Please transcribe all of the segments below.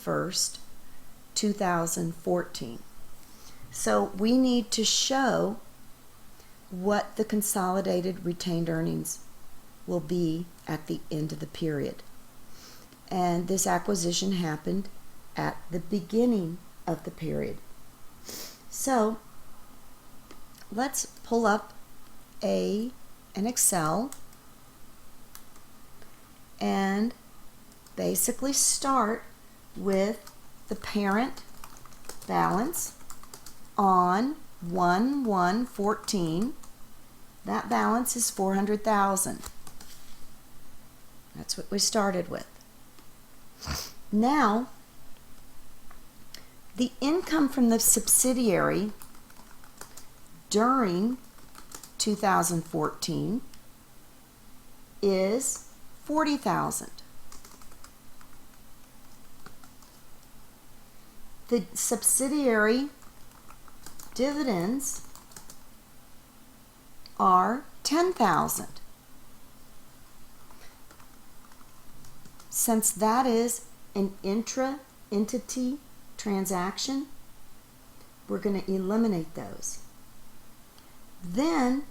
1st, 2014. So we need to show what the consolidated retained earnings will be at the end of the period. And this acquisition happened at the beginning of the period. So let's pull up an Excel and basically start with the parent balance on 1/1/14. That balance is $400,000. That's what we started with. Now, the income from the subsidiary during 2014 is $40,000. The subsidiary dividends are $10,000. Since that is an intra-entity transaction, we're going to eliminate those. Then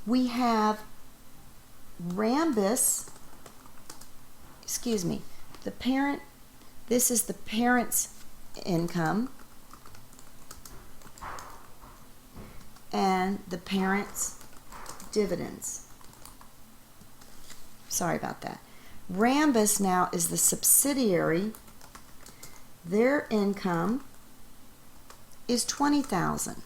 we have Rambus, the parent, this is the parent's income and the parent's dividends. Sorry about that. Rambus now is the subsidiary. Their income is $20,000.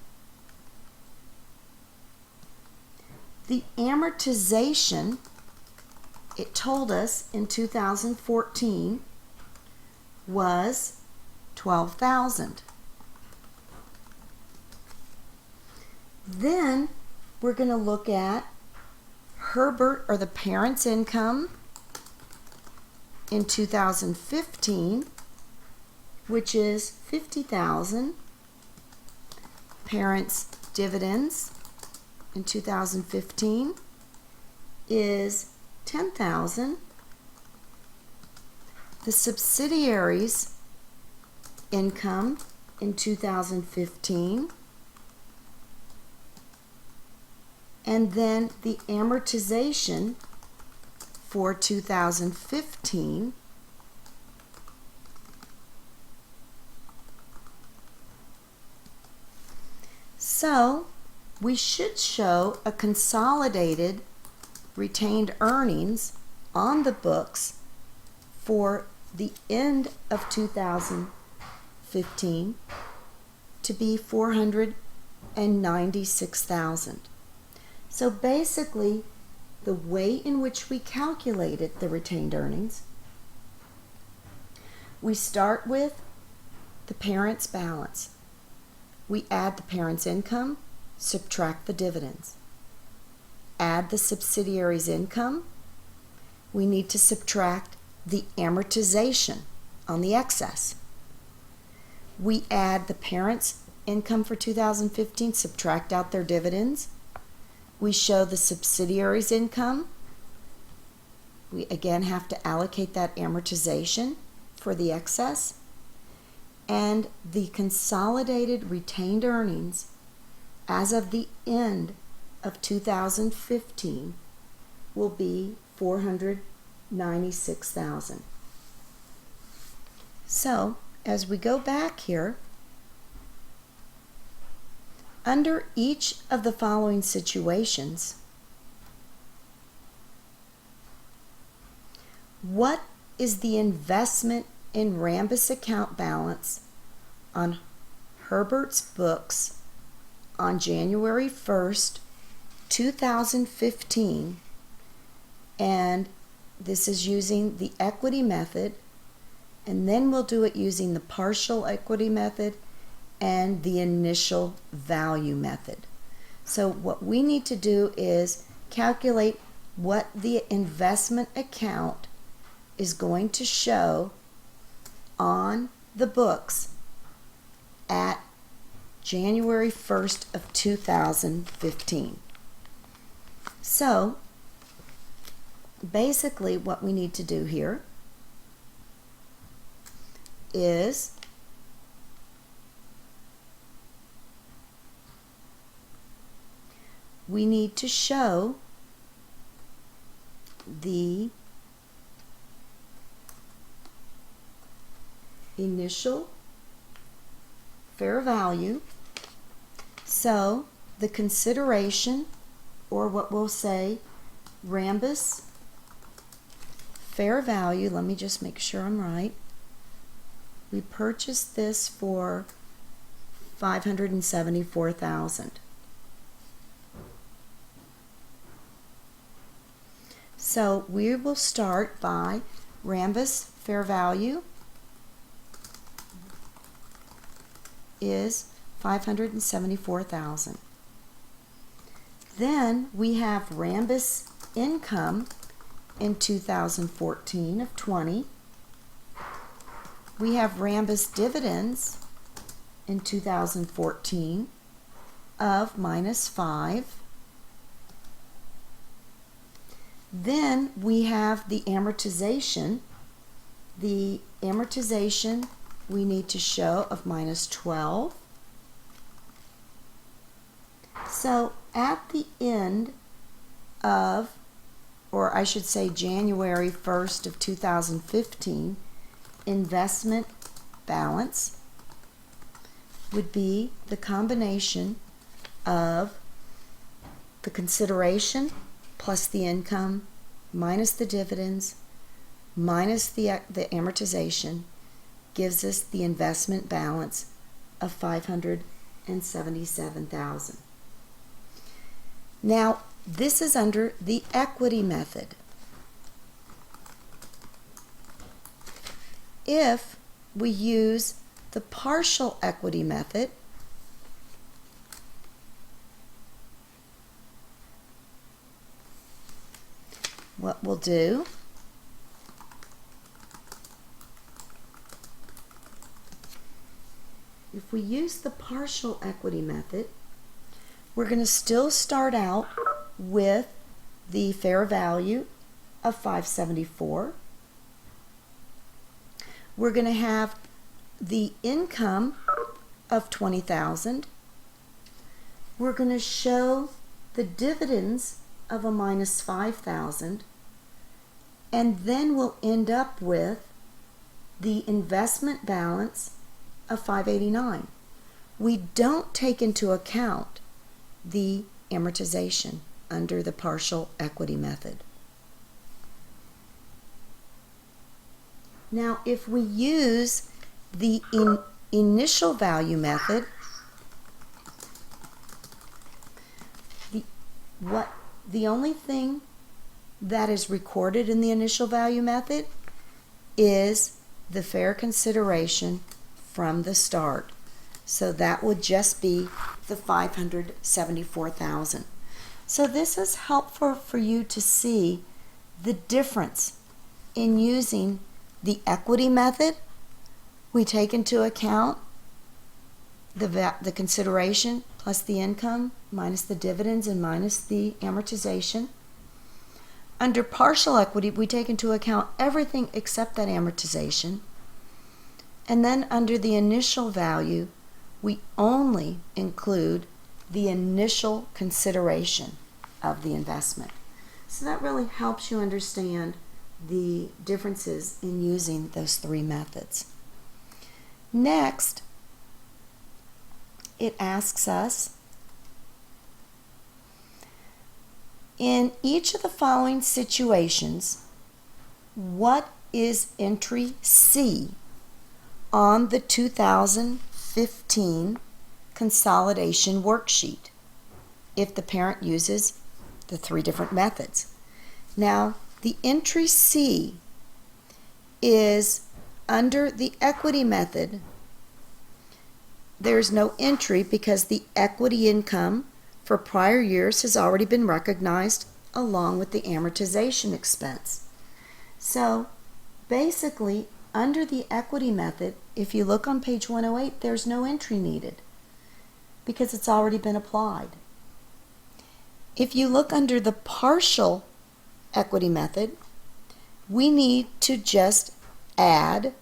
The amortization, it told us in 2014, was $12,000. Then we're going to look at Herbert, or the parent's income, in 2015, which is $50,000. Parent's dividends in 2015 is $10,000. The subsidiary's income in 2015, and then the amortization for 2015 so we should show a consolidated retained earnings on the books for the end of 2015 to be $496,000. So basically, the way in which we calculated the retained earnings, we start with the parent's balance. We add the parent's income, subtract the dividends. Add the subsidiary's income. We need to subtract the amortization on the excess. We add the parent's income for 2015, subtract out their dividends. We show the subsidiary's income. We again have to allocate that amortization for the excess. And the consolidated retained earnings as of the end of 2015 will be $496,000. So, as we go back here, under each of the following situations, what is the investment in Rambus account balance on Herbert's books on January 1st, 2015, and this is using the equity method, and then we'll do it using the partial equity method and the initial value method. So what we need to do is calculate what the investment account is going to show on the books at January 1st of 2015. So basically what we need to do here is we need to show the initial fair value. So the consideration, or what we'll say Rambus fair value, let me just make sure I'm right. We purchased this for $574,000. So we will start by Rambus fair value is $574,000. Then we have Rambus income in 2014 of 20. We have Rambus dividends in 2014 of -5. Then we have the amortization. The amortization we need to show of -12. So at the end of, or I should say January 1st of 2015, investment balance would be the combination of the consideration plus the income minus the dividends minus the amortization gives us the investment balance of $577,000. Now, this is under the equity method. If we use the partial equity method, what we'll do if we use the partial equity method, we're going to still start out with the fair value of $574. We're going to have the income of $20,000. We're going to show the dividends of a -5,000, and then we'll end up with the investment balance of $589. We don't take into account the amortization under the partial equity method. Now, if we use the initial value method, the only thing that is recorded in the initial value method is the fair consideration from the start. So that would just be the $574,000. So this is helpful for you to see the difference in using the equity method. We take into account the consideration plus the income minus the dividends and minus the amortization. Under partial equity, we take into account everything except that amortization. And then under the initial value, we only include the initial consideration of the investment. So that really helps you understand the differences in using those three methods. Next, it asks us, in each of the following situations, what is entry C on the 2015 consolidation worksheet if the parent uses the three different methods? Now, the entry C is under the equity method. There's no entry because the equity income for prior years has already been recognized along with the amortization expense. So basically, under the equity method, if you look on page 108, there's no entry needed because it's already been applied. If you look under the partial equity method, we need to just add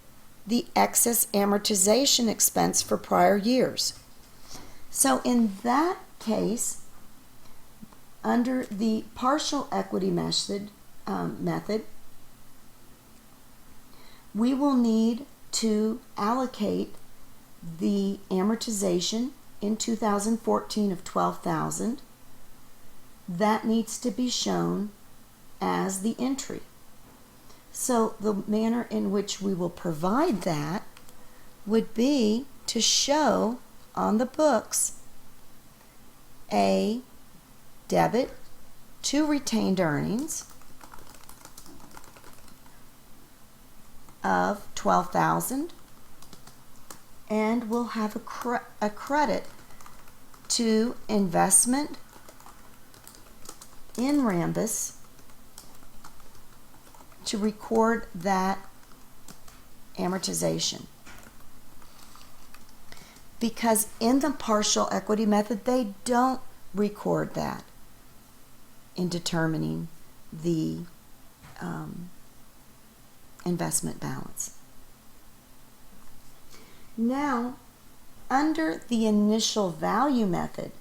the excess amortization expense for prior years. So in that case, under the partial equity method, we will need to allocate the amortization in 2014 of $12,000. That needs to be shown as the entry. So the manner in which we will provide that would be to show on the books a debit to retained earnings of $12,000, and we'll have a credit to investment in Rambus to record that amortization. Because in the partial equity method, they don't record that in determining the investment balance. Now, under the initial value method,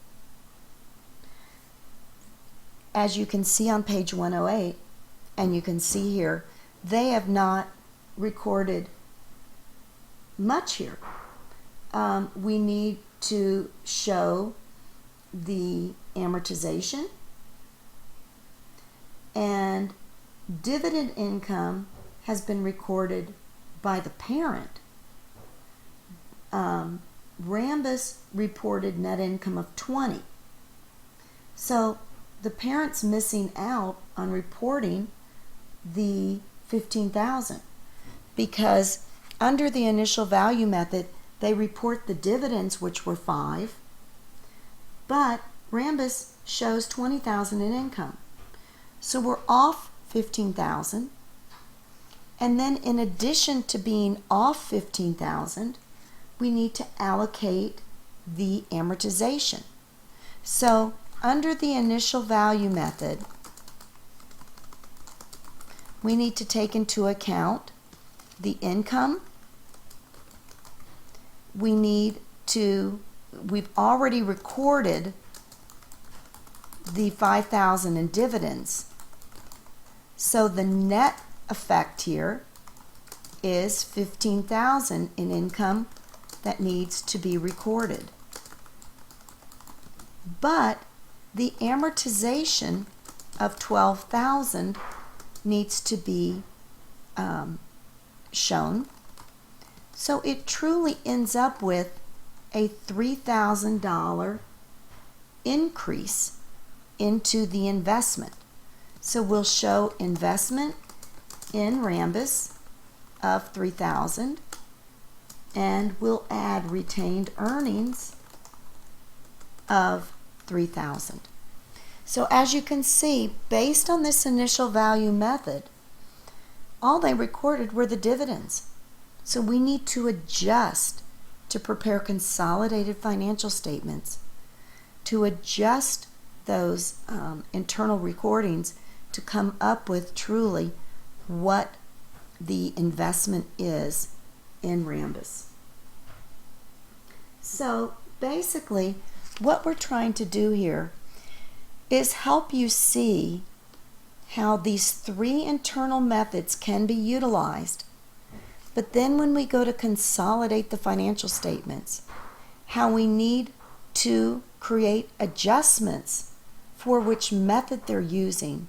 as you can see on page 108, and you can see here, they have not recorded much here. We need to show the amortization, and dividend income has been recorded by the parent. Rambus reported net income of 20. So the parent's missing out on reporting the 15,000 because under the initial value method they report the dividends, which were 5, but Rambus shows 20,000 in income. So we're off 15,000, and then in addition to being off 15,000, we need to allocate the amortization. So under the initial value method, we need to take into account the income. We've already recorded the 5,000 in dividends. So the net effect here is 15,000 in income that needs to be recorded. But the amortization of 12,000 needs to be shown. So it truly ends up with a $3,000 increase into the investment. So we'll show investment in Rambus of 3,000, and we'll add retained earnings of 3,000. So as you can see, based on this initial value method, all they recorded were the dividends. So we need to adjust to prepare consolidated financial statements, to adjust those internal recordings to come up with truly what the investment is in Rambus. So basically, what we're trying to do here is help you see how these 3 internal methods can be utilized. But then when we go to consolidate the financial statements, how we need to create adjustments for which method they're using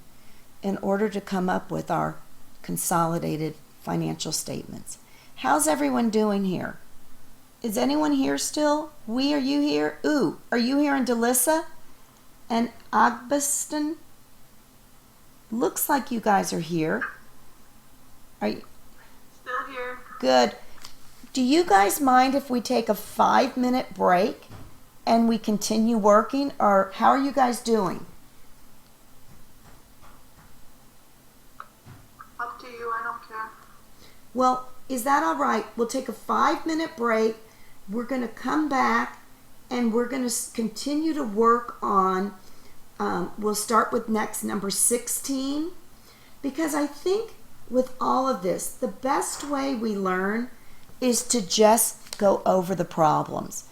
in order to come up with our consolidated financial statements. How's everyone doing here? Is anyone here still? Are you here? Ooh, are you here in Delissa and Agbeston? Looks like you guys are here. Are you? Still here. Good. Do you guys mind if we take a 5-minute break and we continue working, or how are you guys doing? Up to you, I don't care. Well, is that all right? We'll take a 5-minute break. We're going to come back and we're going to continue to work on, we'll start with next number 16, because I think with all of this, the best way we learn is to just go over the problems.